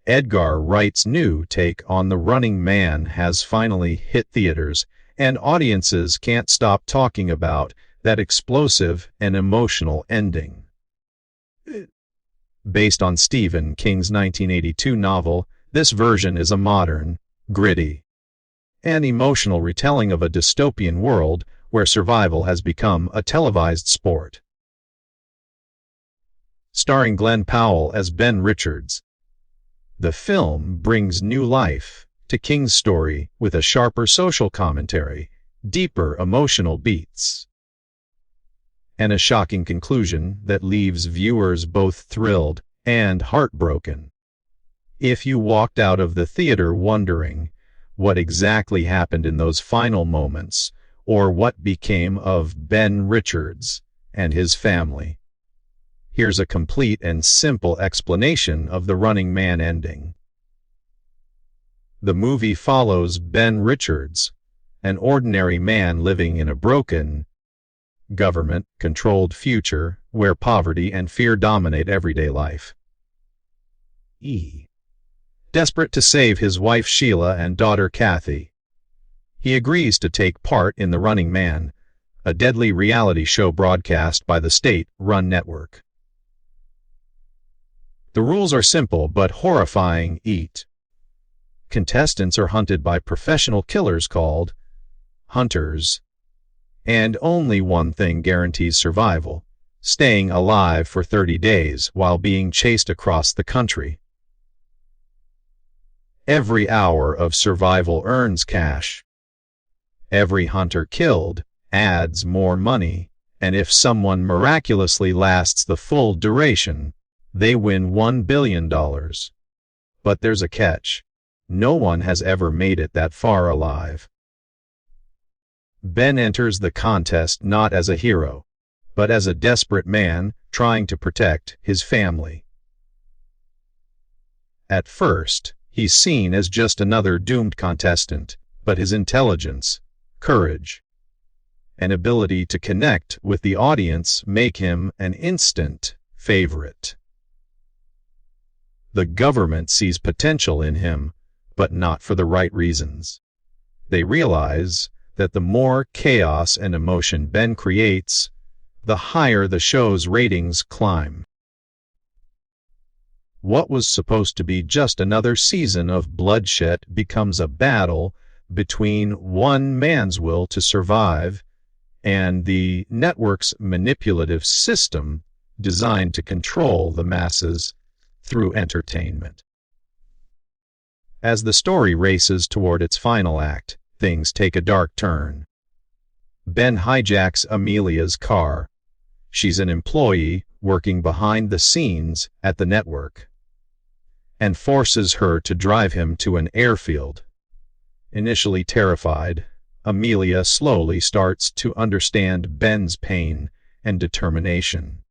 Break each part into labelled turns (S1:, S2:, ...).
S1: Edgar Wright's new take on The Running Man has finally hit theaters, and audiences can't stop talking about that explosive and emotional ending. Based on Stephen King's 1982 novel, this version is a modern, gritty, and emotional retelling of a dystopian world where survival has become a televised sport. Starring Glenn Powell as Ben Richards, the film brings new life to King's story with a sharper social commentary, deeper emotional beats, and a shocking conclusion that leaves viewers both thrilled and heartbroken. If you walked out of the theater wondering what exactly happened in those final moments, or what became of Ben Richards and his family, here's a complete and simple explanation of the Running Man ending. The movie follows Ben Richards, an ordinary man living in a broken, government-controlled future where poverty and fear dominate everyday life. Desperate to save his wife Sheila and daughter Kathy, he agrees to take part in The Running Man, a deadly reality show broadcast by the state-run network. The rules are simple but horrifying. Contestants are hunted by professional killers called hunters, and only one thing guarantees survival: staying alive for 30 days while being chased across the country. Every hour of survival earns cash. Every hunter killed adds more money, and if someone miraculously lasts the full duration, they win $1 billion. But there's a catch. No one has ever made it that far alive. Ben enters the contest not as a hero, but as a desperate man trying to protect his family. At first, he's seen as just another doomed contestant, but his intelligence, courage, and ability to connect with the audience make him an instant favorite. The government sees potential in him, but not for the right reasons. They realize that the more chaos and emotion Ben creates, the higher the show's ratings climb. What was supposed to be just another season of bloodshed becomes a battle between one man's will to survive and the network's manipulative system designed to control the masses through entertainment. As the story races toward its final act, things take a dark turn. Ben hijacks Amelia's car. She's an employee working behind the scenes at the network, and forces her to drive him to an airfield. Initially terrified, Amelia slowly starts to understand Ben's pain and determination.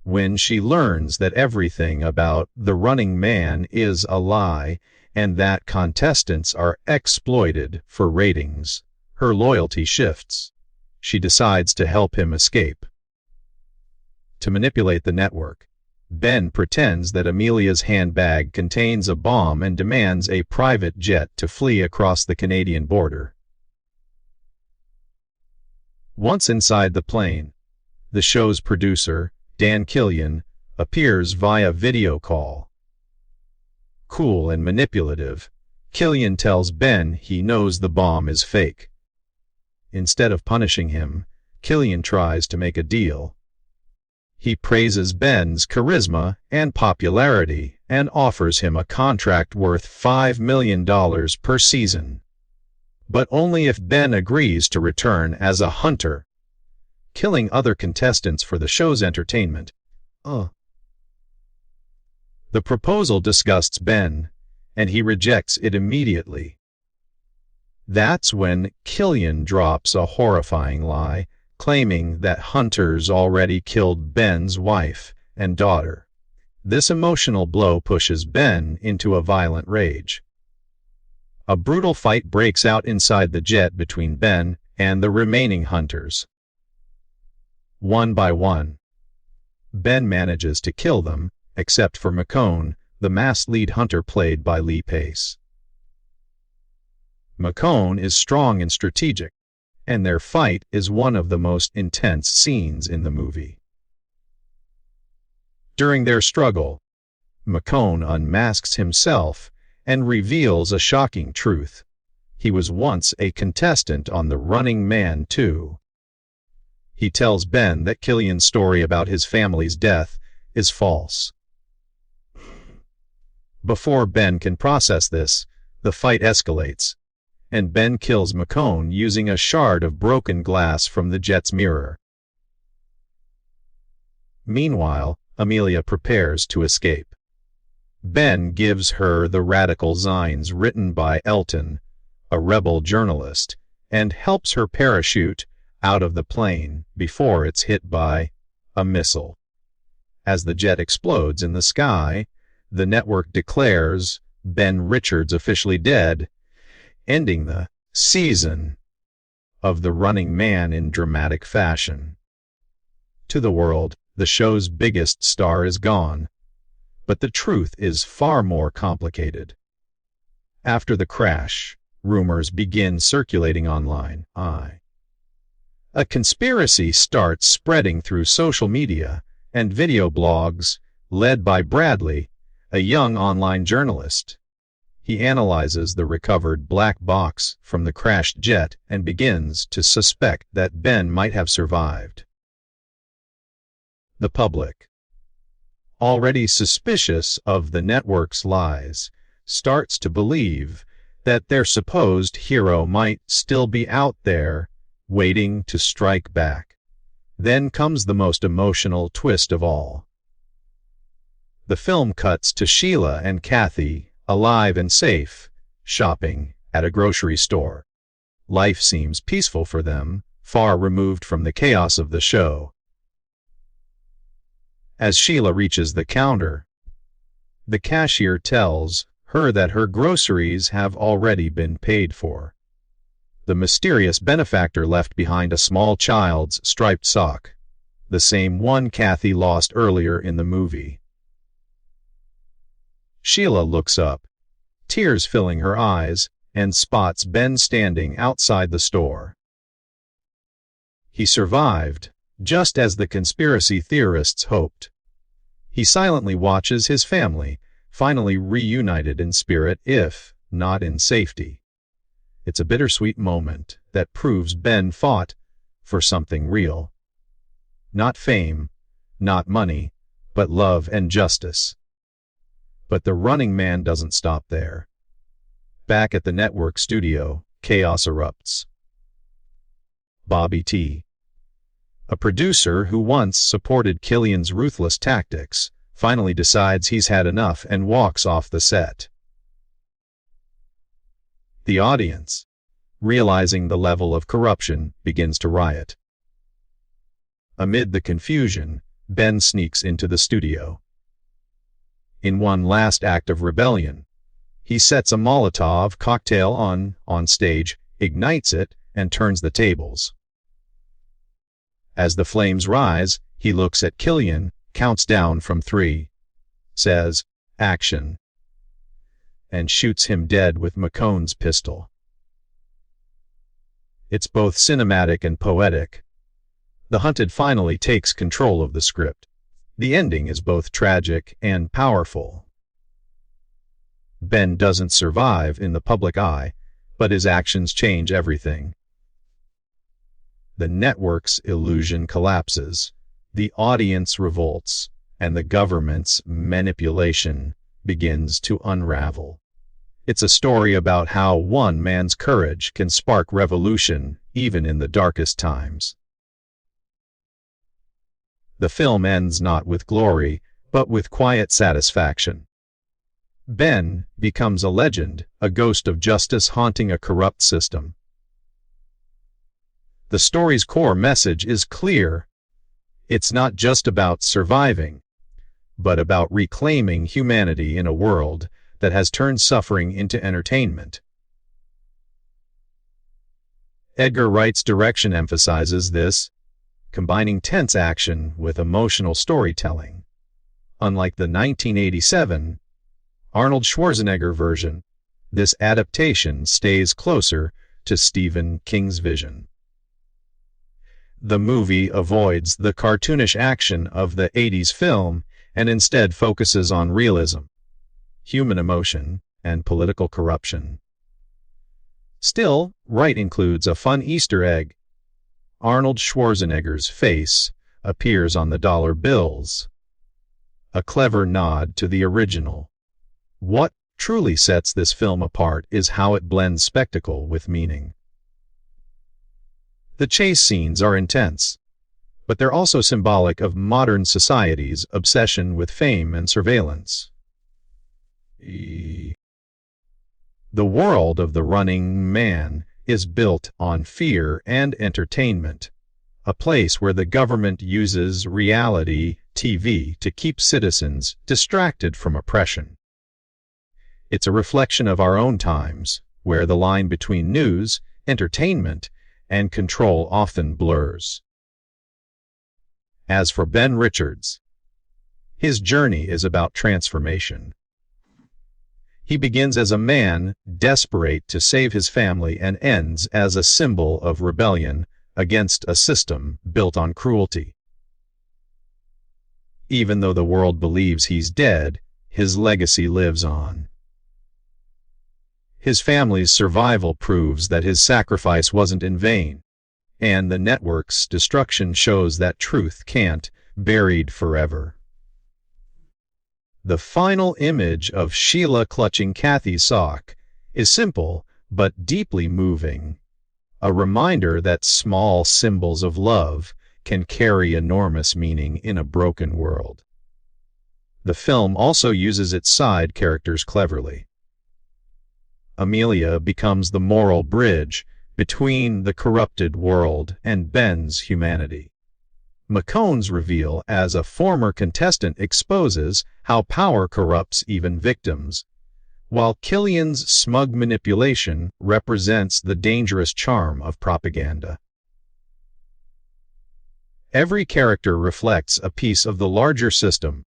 S1: When she learns that everything about The Running Man is a lie and that contestants are exploited for ratings, her loyalty shifts. She decides to help him escape. To manipulate the network, Ben pretends that Amelia's handbag contains a bomb and demands a private jet to flee across the Canadian border. Once inside the plane, the show's producer, Dan Killian, appears via video call. Cool and manipulative, Killian tells Ben he knows the bomb is fake. Instead of punishing him, Killian tries to make a deal. He praises Ben's charisma and popularity and offers him a contract worth $5 million per season. But only if Ben agrees to return as a hunter, killing other contestants for the show's entertainment. The proposal disgusts Ben, and he rejects it immediately. That's when Killian drops a horrifying lie, claiming that hunters already killed Ben's wife and daughter. This emotional blow pushes Ben into a violent rage. A brutal fight breaks out inside the jet between Ben and the remaining hunters. One by one, Ben manages to kill them, except for McCone, the masked lead hunter played by Lee Pace. McCone is strong and strategic, and their fight is one of the most intense scenes in the movie. During their struggle, McCone unmasks himself and reveals a shocking truth. He was once a contestant on The Running Man 2. He tells Ben that Killian's story about his family's death is false. Before Ben can process this, the fight escalates, and Ben kills McCone using a shard of broken glass from the jet's mirror. Meanwhile, Amelia prepares to escape. Ben gives her the radical zines written by Elton, a rebel journalist, and helps her parachute out of the plane before it's hit by a missile. As the jet explodes in the sky, the network declares Ben Richards officially dead, ending the season of The Running Man in dramatic fashion. To the world, the show's biggest star is gone, but the truth is far more complicated. After the crash, rumors begin circulating online. A conspiracy starts spreading through social media and video blogs, led by Bradley, a young online journalist. He analyzes the recovered black box from the crashed jet and begins to suspect that Ben might have survived. The public, already suspicious of the network's lies, starts to believe that their supposed hero might still be out there, waiting to strike back. Then comes the most emotional twist of all. The film cuts to Sheila and Kathy, alive and safe, shopping at a grocery store. Life seems peaceful for them, far removed from the chaos of the show. As Sheila reaches the counter, the cashier tells her that her groceries have already been paid for. The mysterious benefactor left behind a small child's striped sock, the same one Kathy lost earlier in the movie. Sheila looks up, tears filling her eyes, and spots Ben standing outside the store. He survived, just as the conspiracy theorists hoped. He silently watches his family, finally reunited in spirit if not in safety. It's a bittersweet moment that proves Ben fought for something real. Not fame, not money, but love and justice. But The Running Man doesn't stop there. Back at the network studio, chaos erupts. Bobby T., a producer who once supported Killian's ruthless tactics, finally decides he's had enough and walks off the set. The audience, realizing the level of corruption, begins to riot. Amid the confusion, Ben sneaks into the studio. In one last act of rebellion, he sets a Molotov cocktail on stage, ignites it, and turns the tables. As the flames rise, he looks at Killian, counts down from 3, says, "Action," and shoots him dead with McCone's pistol. It's both cinematic and poetic. The hunted finally takes control of the script. The ending is both tragic and powerful. Ben doesn't survive in the public eye, but his actions change everything. The network's illusion collapses, the audience revolts, and the government's manipulation begins to unravel. It's a story about how one man's courage can spark revolution even in the darkest times. The film ends not with glory, but with quiet satisfaction. Ben becomes a legend, a ghost of justice haunting a corrupt system. The story's core message is clear. It's not just about surviving, but about reclaiming humanity in a world that has turned suffering into entertainment. Edgar Wright's direction emphasizes this, combining tense action with emotional storytelling. Unlike the 1987 Arnold Schwarzenegger version, this adaptation stays closer to Stephen King's vision. The movie avoids the cartoonish action of the 80s film and instead focuses on realism, human emotion, and political corruption. Still, Wright includes a fun Easter egg. Arnold Schwarzenegger's face appears on the dollar bills, a clever nod to the original. What truly sets this film apart is how it blends spectacle with meaning. The chase scenes are intense, but they're also symbolic of modern society's obsession with fame and surveillance. The world of The Running Man is built on fear and entertainment, a place where the government uses reality TV to keep citizens distracted from oppression. It's a reflection of our own times, where the line between news, entertainment, and control often blurs. As for Ben Richards, his journey is about transformation. He begins as a man desperate to save his family and ends as a symbol of rebellion against a system built on cruelty. Even though the world believes he's dead, his legacy lives on. His family's survival proves that his sacrifice wasn't in vain, and the network's destruction shows that truth can't be buried forever. The final image of Sheila clutching Kathy's sock is simple but deeply moving, a reminder that small symbols of love can carry enormous meaning in a broken world. The film also uses its side characters cleverly. Amelia becomes the moral bridge between the corrupted world and Ben's humanity. McCone's reveal as a former contestant exposes how power corrupts even victims, while Killian's smug manipulation represents the dangerous charm of propaganda. Every character reflects a piece of the larger system,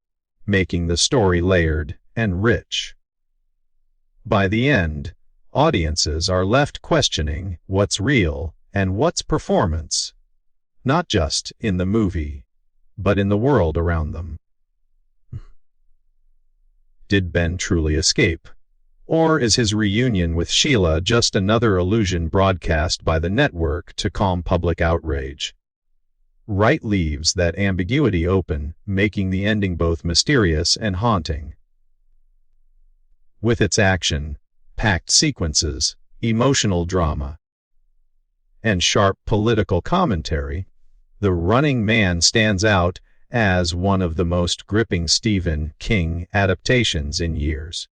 S1: making the story layered and rich. By the end, audiences are left questioning what's real and what's performance, not just in the movie, but in the world around them. Did Ben truly escape? Or is his reunion with Sheila just another illusion broadcast by the network to calm public outrage? Wright leaves that ambiguity open, making the ending both mysterious and haunting. With its action-packed sequences, emotional drama, and sharp political commentary, The Running Man stands out as one of the most gripping Stephen King adaptations in years.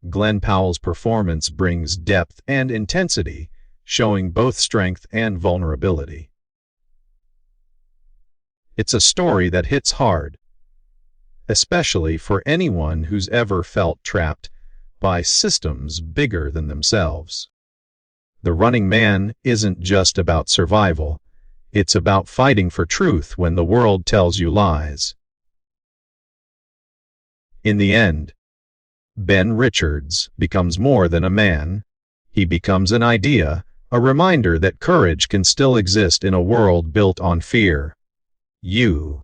S1: Glenn Powell's performance brings depth and intensity, showing both strength and vulnerability. It's a story that hits hard, especially for anyone who's ever felt trapped by systems bigger than themselves. The Running Man isn't just about survival, it's about fighting for truth when the world tells you lies. In the end, Ben Richards becomes more than a man. He becomes an idea, a reminder that courage can still exist in a world built on fear. You